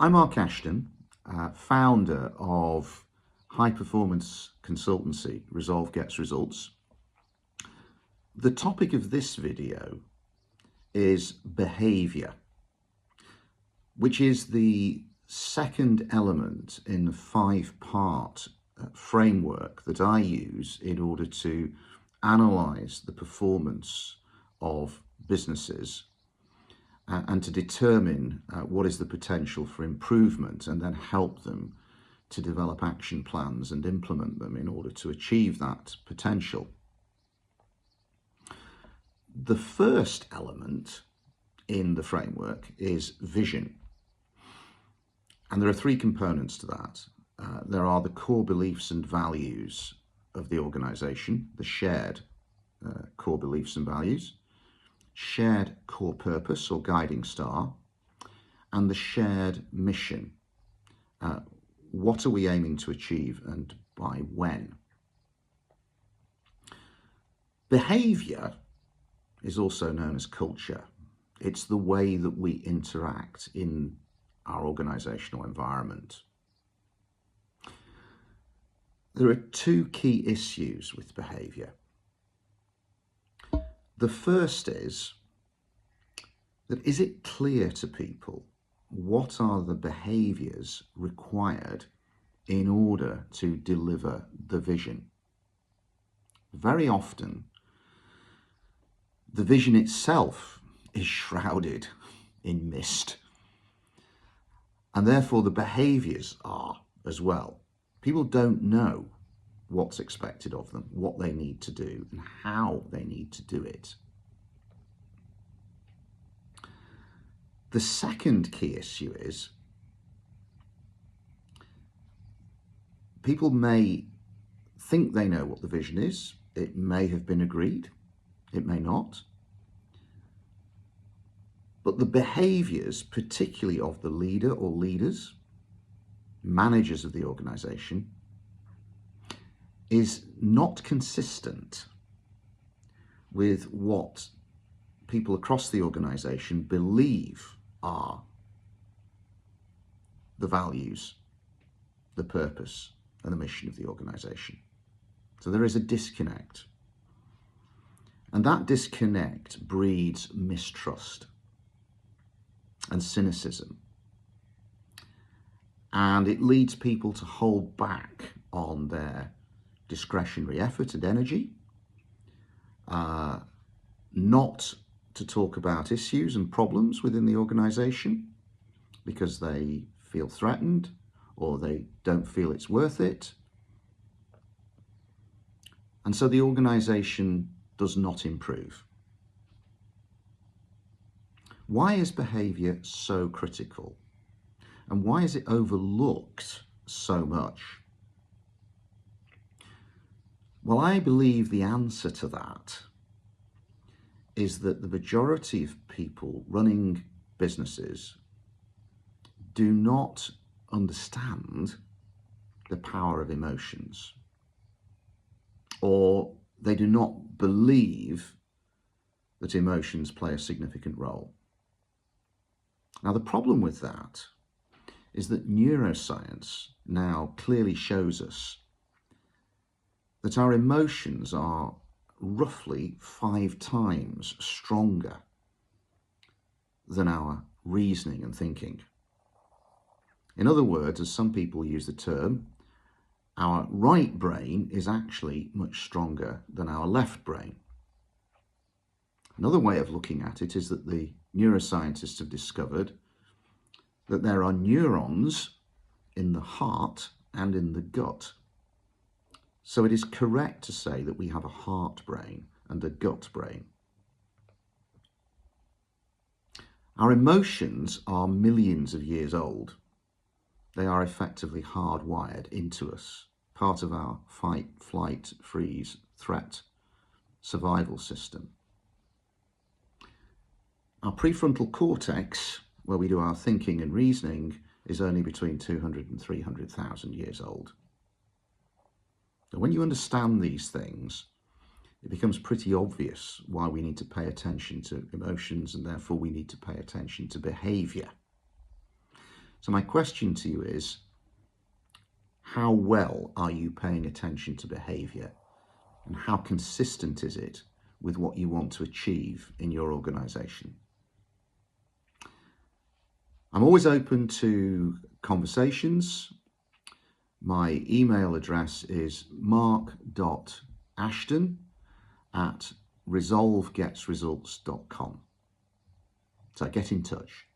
I'm Mark Ashton, founder of high-performance consultancy Resolve Gets Results. The topic of this video is behaviour, which is the second element in the five-part framework that I use in order to analyse the performance of businesses and to determine what is the potential for improvement, and then help them to develop action plans and implement them in order to achieve that potential. The first element in the framework is vision. And there are three components to that. There are the core beliefs and values of the organisation, the shared core beliefs and values, shared core purpose or guiding star, and the shared mission. What are we aiming to achieve and by when? Behaviour is also known as culture. It's the way that we interact in our organisational environment. There are two key issues with behaviour. The first is that is it clear to people what are the behaviours required in order to deliver the vision? Very often, the vision itself is shrouded in mist, and therefore the behaviours are as well. People don't know what's expected of them, what they need to do, and how they need to do it. The second key issue is people may think they know what the vision is. It may have been agreed, it may not. But the behaviours, particularly of the leader or leaders, managers of the organisation, is not consistent with what people across the organisation believe are the values, the purpose and the mission of the organisation. So there is a disconnect. And that disconnect breeds mistrust and cynicism. And it leads people to hold back on their discretionary effort and energy, not to talk about issues and problems within the organisation because they feel threatened or they don't feel it's worth it. And so the organisation does not improve. Why is behaviour so critical? And why is it overlooked so much? Well, I believe the answer to that is that the majority of people running businesses do not understand the power of emotions, or they do not believe that emotions play a significant role. Now, the problem with that is that neuroscience now clearly shows us that our emotions are roughly 5 times stronger than our reasoning and thinking. In other words, as some people use the term, our right brain is actually much stronger than our left brain. Another way of looking at it is that the neuroscientists have discovered that there are neurons in the heart and in the gut. So it is correct to say that we have a heart brain and a gut brain. Our emotions are millions of years old. They are effectively hardwired into us, part of our fight, flight, freeze, threat, survival system. Our prefrontal cortex, where we do our thinking and reasoning, is only between 200 and 300,000 years old. And when you understand these things, it becomes pretty obvious why we need to pay attention to emotions, and therefore we need to pay attention to behaviour. So my question to you is, how well are you paying attention to behaviour, and how consistent is it with what you want to achieve in your organisation? I'm always open to conversations. My email address is mark.ashton@resolvegetsresults.com. So get in touch.